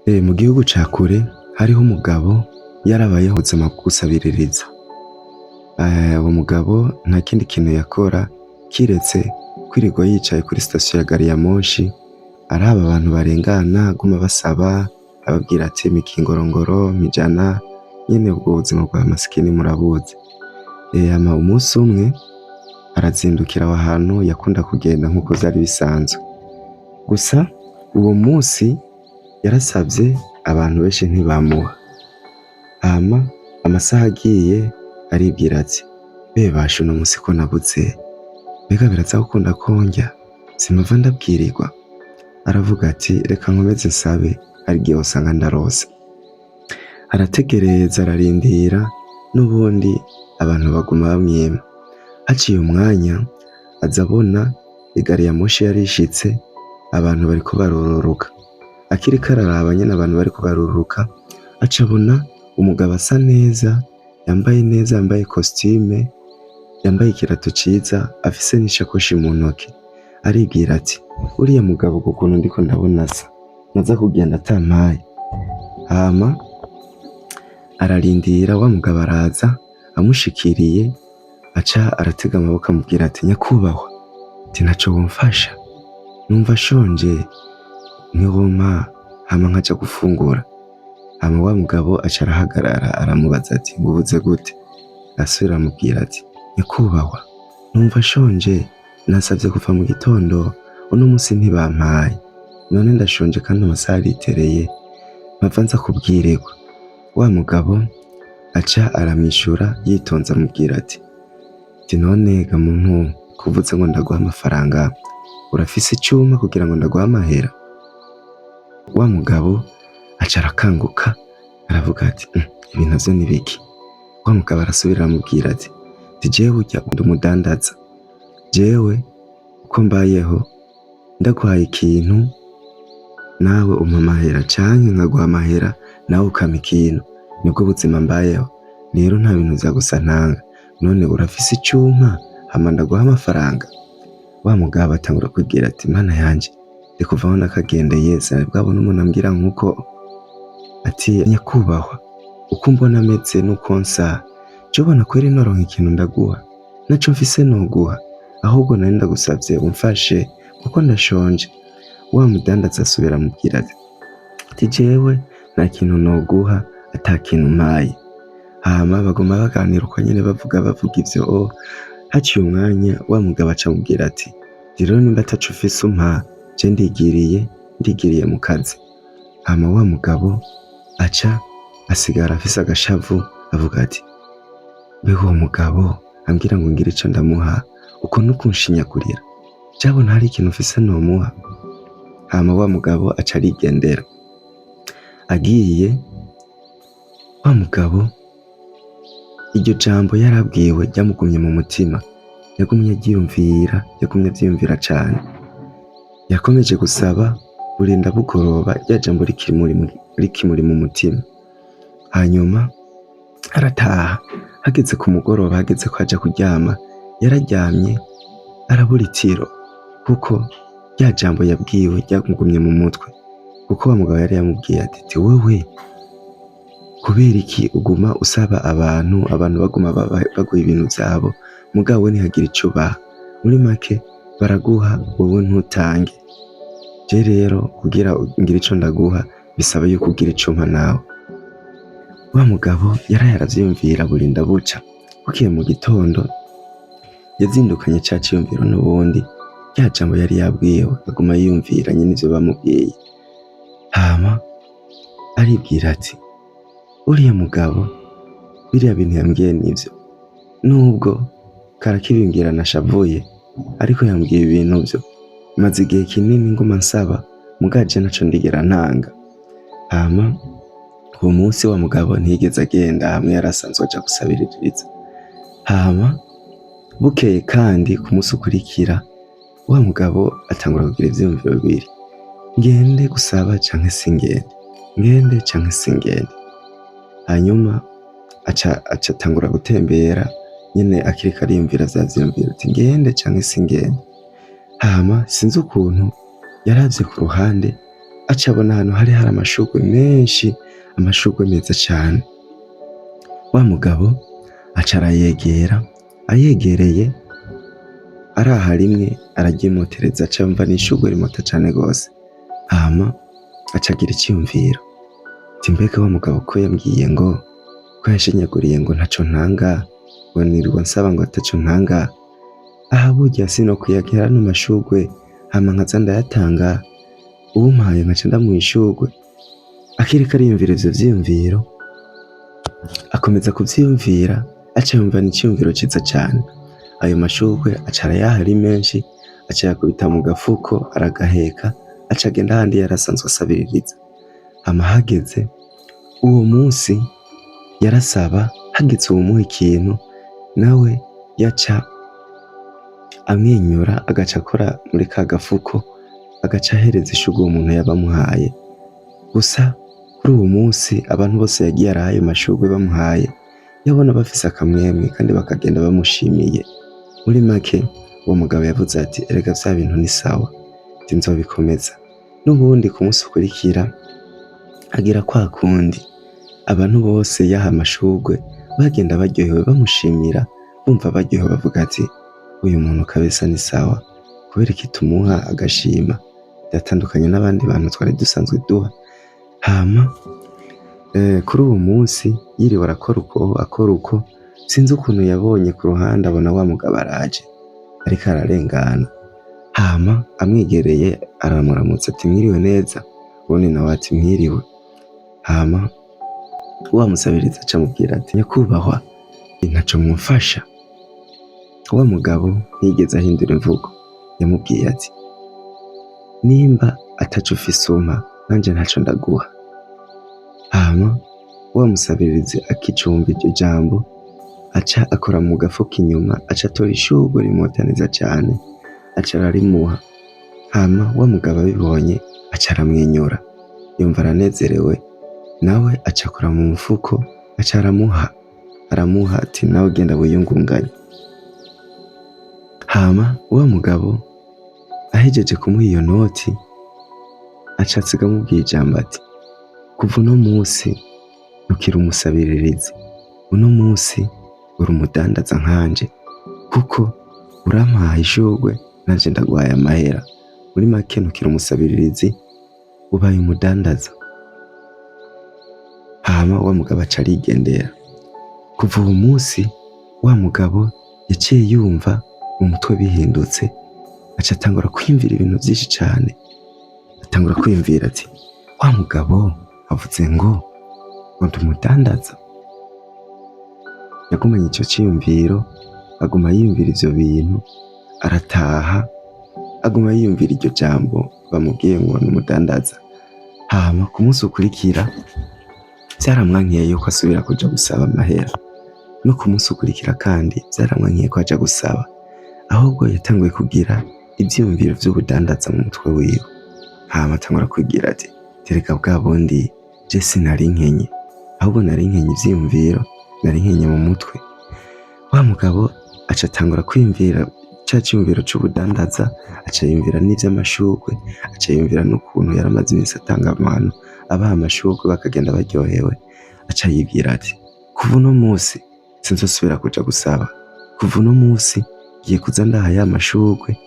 Mu gihugu ca kure hariho umugabo yarabayeho ubuzima bwo gusabiririza. Uwo mugabo nta kindi kintu yakora kiretse kwirirwa yicaye kuri sitasiyo ya gari ya moshi araba abantu barengana aguma basaba, ababwira ati mpa ikingorongoro, mpa ijana, nyene ubwo buzima bwa masikini murabuzi. Hama umunsi umwe arazindukira aho hantu yakunda kugenda nkuko vyari bisanzwe. Gusa uwo munsi yarasavye abantu benshi ntibamuha. Hama amasaha agiye aribwira ati basha uno musi ko nabuze, mbega biraza gukunda ko ndya? Simpava ndabwirirwa. Aravuga ati reka nkomeze nsabe hari igihe wosanga ndarose. Arategereza ararindira n'ubundi abantu baguma bamwima. Haciye umwanya aza abona igari ya moshi yarishitse, abantu bariko barururuka. Akiriko araraba nyene abantu bariko barururuka, aca abona umugabo asa neza, yambaye neza, yambaye costume, yambaye ikirato ciza, afise n'ishakoshi mu ntoki. Aribwira ati uriya mugabo ku kuntu ndiko ndabona asa, naza kugenda atampaye. Hama ararindira, wa mugabo araza amushikiriye, aca aratega amaboko amubwira ati nyakubahwa, ati ntaco womfasha? Numva shonje, ntiwompa hama nkaja gufungura? Hama wa mugabo aca arahagarara aramubaza ati ngubuze gute? Asubira amubwira ati nyakubahwa, numva shonje, nasavye kuva mu gitondo, uno musi ntibampaye, none ndashonje kandi amasaha aritereye, mpava nza kubwirirwa. Wa mugabo aca aramwishura yitonze amubwira ati none ga muntu kuvuze ngo ndaguha amafaranga, urafise icuma kugira ngo ndaguha amahera? Wa mugabo aca arakanguka aravuga ati ibi navyo ni biki? Wa mugabo arasubira aramubwira ati jewe urya ndi umudandaza, jewe uko mbayeho ndaguhaye ikintu nawe umpa amahera, canke nkaguha amahera nawe ukampa ikintu, nibwo buzima mbayeho. Rero nta bintu vya gusa ntanga, none urafise icuma hama ndaguha amafaranga? Wa mugabo atangura kwibwira ati mana yanje, ndikuvaho nakagendeye sinari bwabona umuntu ambwira nkuko. Ati nyakubahwa, uko mbona meze nuko nsa, je ubona kweri noronka ikintu ndaguha? Naco mfise noguha, ahubwo nari ndagusavye umfashe kuko ndashonje. Wa mudandaza asubira amubwira ati jewe nta kintu noguha ata kintu mpaye. Hama baguma baganira uko nyene bavuga ivyo. Haciye umwanya wa mugabo aca amubwira ati rero nimba ataco ufise umpa, je ndigiriye mu kazi. Hama wa mugabo aca asigara afise agashavu avuga ati mbega uwo mugabo ambwira ngo ngire ico ndamuha, uko nukunshinyagurira, jabona hari ikintu mfise nomuha? Hama wa mugabo aca arigendera. Agiye, wa mugabo iryo jambo yarabwiwe ryamugumye mu mutima, yagumye avyiyumvira cane. Yakomeje gusaba burinda bugoroba, rya jambo rikimuri mu mutima. Hanyuma arataha. Hageze ku mugoroba, hageze ko aja kuryama, yararyamye arabura itiro, kuko rya jambo yabwiwe ryamugumye mu mutwe. Kuko wa mugabo yari yamubwiye ati wewe kubera iki uguma usaba abantu baguma baguha ibintu vyabo, mugabo we ntihagire ico ubaha? Muri make baraguha wowe ntutange. Je rero kugira ngire ico ndaguha bisaba yuko ugira ico umpa nawe. Wa mugabo yaraye aravyiyumvira burinda buca. Bukeye mu gitondo yazindukanye ca ciyumviro n'ubundi, rya jambo yari yabwiwe aguma yiyumvira nyene ivyo bamubwiye. Hama aribwira ati uriya mugabo biriya bintu yambwiye nivyo, nubwo karakibimbwira nashavuye, ariko yambwiye ibintu vyo maze igihe kinini nguma nsaba, mugaje naco ndigera ntanga. Hama uwo munsi wa mugabo ntiyigeze agenda hamwe yarasanzwe aja gusabiririza. Hama bukeye kandi ku musi ukurikira, wa mugabo atangura kugira ivyiyumviro bibiri: ngende gusaba canke singende, ngende canke singende. Hanyuma aca atangura gutembera nyene akiriko ariyumvira vya vyiyumviro ati ngende canke singende. Hama sinzi ukuntu yaravye ku ruhande aca abona ahantu hari amashurwe menshi, amashurwe meza cane. Wa mugabo aca arayegera, ayegereye araha rimwe araryimotereza, aca yumva n'ishurwe rimota cane gose. Hama aca agira iciyumviro ati mbega wa mugabo ko yambwiye ngo ko yanshinyaguriye ngo ntaco ntanga, ngo nirirwa nsaba ngo ataco ntanga, aha burya sinokwiyagira ano mashurwe hama nkaza ndayatanga, uwumpaye nkaca ndamuha ishurwe. Akiriko ariyumvira ivyo vyiyumviro, akomeza kuvyiyumvira, aca yumva n'iciyumviro ciza cane. Ayo mashurwe aca arayaha ari menshi, aca ayakubita mu gafuko aragaheka, aca agenda hahandi yarasanzwe asabiririza. Hama hageze uwo musi yarasaba, hageze uwumuha ikintu nawe yaca amwenyura, agaca akora muri ka gafuko, agaca ahereza ishurwe uwo muntu yabamuhaye. Gusa kuri uwo musi abantu bose yagiye araha ayo mashurwe bamuhaye, yabona bafise akamwemwe kandi bakagenda bamushimiye. Muri make uwo mugabo yavuze ati erega vya bintu ni sawa, ati nzobikomeza. N'ubundi ku musi ukurikira agira kwa kundi, abantu bose yaha amashurwe bagenda baryohewe bamushimira, bumva baryohewe bavuga ati uyu muntu kabisa ni sawa, kubera iki tumuha agashima, yatandukanye n'abandi bantu twari dusanzwe duha. Hama kuri uwo musi yiriwe akora uko, sinzi ukuntu yabonye ku ruhande abona wa mugabo araje ariko ararengana. Hama amwegereye aramuramutsa ati mwiriwe neza, ubundi nawe ati mwiriwe. Hama wa musabiriza aca amubwira ati nyakubahwa ntaco mwumfasha. Wa mugabo ntiyigeze ahindura imvugo, yamubwiye ati nimba ataco ufise umpa nanje ntaco ndaguha. Hama wa musabirizi akicumba iryo jambo, aca akora mu gafuko inyuma, aca atora ishurwe rimota neza cane, aca ararimuha. Hama wa mugabo abibonye aca aramwenyura, yumva aranezerewe, nawe aca akora mu mufuko, aca aramuha ati nawe genda wiyungunganye. Hama wa mugabo ahejeje kumuha iyo noti, aca asiga amubwiye ijambo ati kuva uno musi ntukiri umusabiririzi, uno musi uri umudandaza nkanje, kuko urampaye ishurwe nanje ndaguhaye amahera. Muri make ntukiri umusabiririzi, ubaye umudandaza. Hama wa mugabo aca arigendera. Kuva uwo musi wa mugabo yaciye yumva mu mutwe bihindutse, aca atangura kwiyumvira ibintu vyinshi cane. Atangura kwiyumvira ati wa mugabo avuze ngo ndi umudandaza. Yagumanye ico ciyumviro, aguma yiyumvira ivyo bintu, arataha aguma yiyumvira iryo jambo bamubwiye ngo ni umudandaza. Hama ku munsi ukurikira vyaramwankiye yuko asubira kuja gusaba amahera, no ku munsi ukurikira kandi vyaramwankiye ko aja gusaba, ahubwo yatanguye kugira ivyiyumviro vy'ubudandaza mu mutwe wiwe. Hama atangura kwigira ati tereka bwa bundi je sinari nkenye, ahubwo nari nkenye ivyiyumviro, nari nkenye mu mutwe. Wa mugabo aca atangura kwiyumvira ca ciyumviro c'ubudandaza, aca yumvira n'ivy'amashurwe, aca yumvira n'ukuntu yaramaze imisi atanga abantu abaha amashurwe bakagenda baryohewe. Aca yibwira ati kuva uno musi sinzosubira kuja gusaba, kuva uno musi ngiye kuza ndaha ya mashurwe,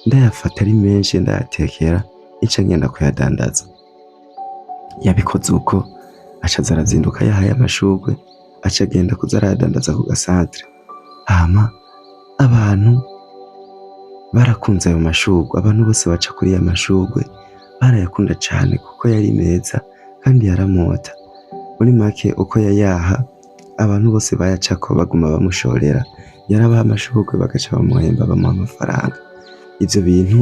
ndayafata ari menshi ndayatekera, ica ngenda kuyadandaza. Yabikoze uko, aca aza arazinduka yahaye amashurwe, aca agenda kuza arayadandaza ku gasantere. Hama abantu barakunze ayo mashurwe, abantu bose baca kuri ya mashurwe barayakunda cane kuko yari meza kandi yaramota. Muri make uko yayaha abantu bose bayacako baguma bamushorera, yarabaha amashurwe bagaca bamuhemba bamuha amafaranga. Ivyo bintu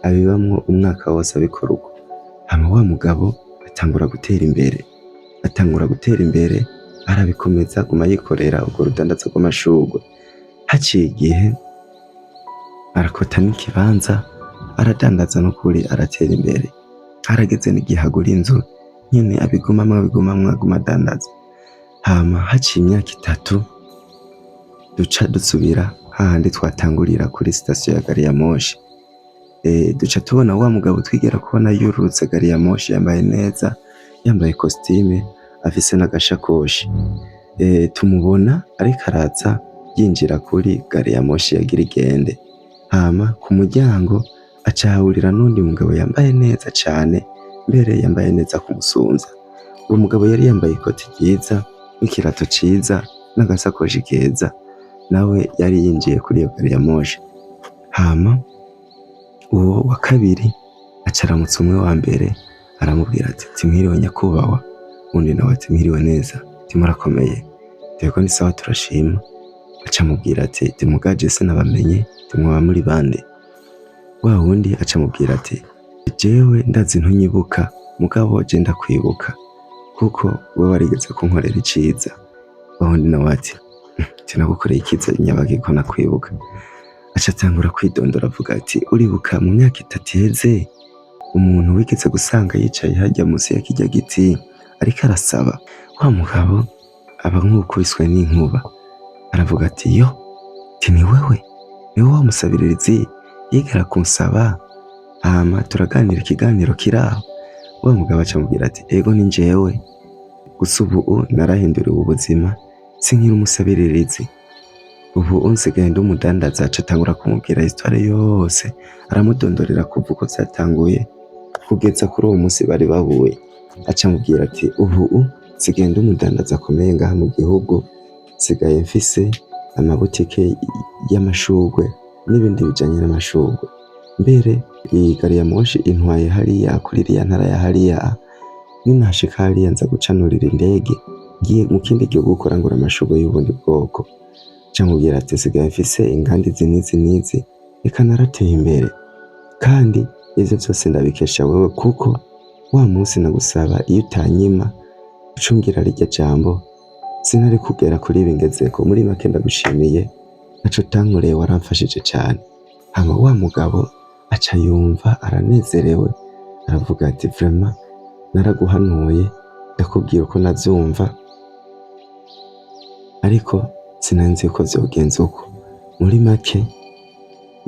abibamwo umwaka wose abikora uko. Hama wa mugabo atangura gutera imbere, arabikomeza aguma yikorera urwo rudandaza rw'amashurwe. Haciye igihe arakota n'ikibanza, aradandaza n'ukuri aratera imbere. Harageze n'igihe agura inzu nyene abigumamwo aguma adandaza. Hama haciye imyaka 3 duca dusubira hahandi twatangurira kuri sitasiyo ya gari ya moshi. duca tubona wa mugabo twigera kubona yururutse gari ya moshi yambaye neza, yambaye kositime afise n'agashakoshi. Tumubona ariko araza yinjira kuri gari ya moshi yagira igende, hama ku muryango aca ahahurira n'undi mugabo yambaye neza cane, mbere yambaye neza kumusumvya. Uwo mugabo yari yambaye ikoti ryiza n'ikirato ciza n'agasakoshi keza, nawe yari yinjiye kuri iyo gari ya moshi. Hama uwo wa kabiri aca aramutsa umwe wa mbere aramubwira ati mwiriwe nyakubahwa, uwundi nawe ati mwiriwe neza, murakomeye? Yego ni sawa turashima. Aca amubwira ati muga je sinabamenye, mwoba muri bande? Wa wundi aca amubwira ati jewe ndazi ntunyibuka, mugabo je ndakwibuka kuko wewe warigeze kunkorera iciza. Wa wundi nawe ati sinagukoreye ikiza nyabagi ko nakwibuka. Aca atangura kwidondora avuga ati uribuka mu myaka 3 iheze umuntu wigeze gusanga yicaye harya munsi ya kirya giti ariko arasaba? Wa mugabo aba nk'ukubiswe n'inkuba, aravuga ati yo, ni wewe wa musabiririzi yigera kunsaba? Hama turaganira ikiganiro kiraho. Wa mugabo aca amubwira ati ego ni jewe, gusa ubu narahinduriwe ubuzima, sinkiri umusabiririzi, ubu nsigaye ndi umudandaza. Aca atangura kumubwira histoire yose, aramudondorera kuva uko vyatanguye kugeza kuri uwo munsi bari bahuye. Aca amubwira ati ubu nsigaye ndi umudandaza akomeye ngaha mu gihugu, nsigaye mfise amabutike y'amashurwe n'ibindi bijanye n'amashurwe, mbere iyi gari ya moshi intwaye hariya kuri iriya ntara ya hariya, ninashika hariya nza gucanurira indege ngiye mu kindi gihugu kurangura amashurwe y'ubundi bwoko. Aca amubwira ati nsigaye mfise inganda izi n'izi, eka narateye imbere, kandi ivyo vyose ndabikesha wewe, kuko wa munsi nagusaba iyo utanyima ucumbwira rirya jambo sinari kugera kuri ibi ngezeko. Muri make ndagushimiye, naco utankoreye waramfashije cane. Hama wa mugabo aca yumva aranezerewe, aravuga ati vraiment naraguhanuye ndakubwira uko navyumva, ariko sinanzi uko vyogenza uko. Muri make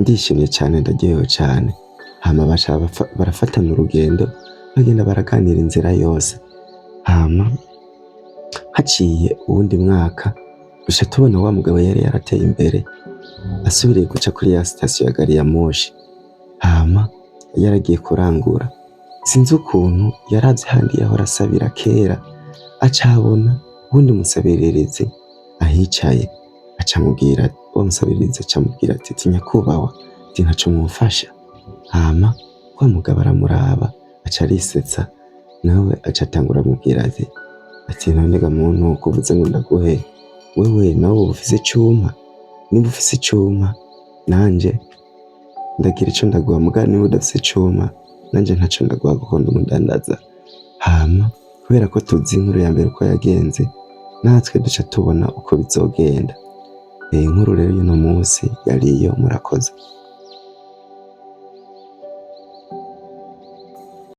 ndishimye cane, ndaryohewe cane. Hama baca barafatana urugendo, bagenda baraganira inzira yose. Hama haciye uwundi mwaka duca tubona wa mugabo yari yarateye imbere, asubiriye guca kuri ya sitasiyo ya gari ya moshi. Hama yaragiye kurangura, sinzi ukuntu yarazi handi yahora asabira kera, aca abona uwundi musabiririzi ahicaye. Aca amubwira, uwo musabiririzi aca amubwira ati nyakubahwa, ntaco mwumfasha? Hama wa mugabo aramuraba aca arisetsa, nawe aca atangura amubwira ati none ga muntu kuvuze ngo ndaguhe, wewe nawe ufise icuma? Niba ufise icuma nanje ndagira ico ndaguha, muga niba udafise icuma nanje ntaco ndaguha kuko ndi umudandaza. Hama kubera ko tuzi inkuru ya mbere uko yagenze, natwe duca tubona uko bizogenda. Inkuru rero y'uno munsi yari iyo. Murakoze.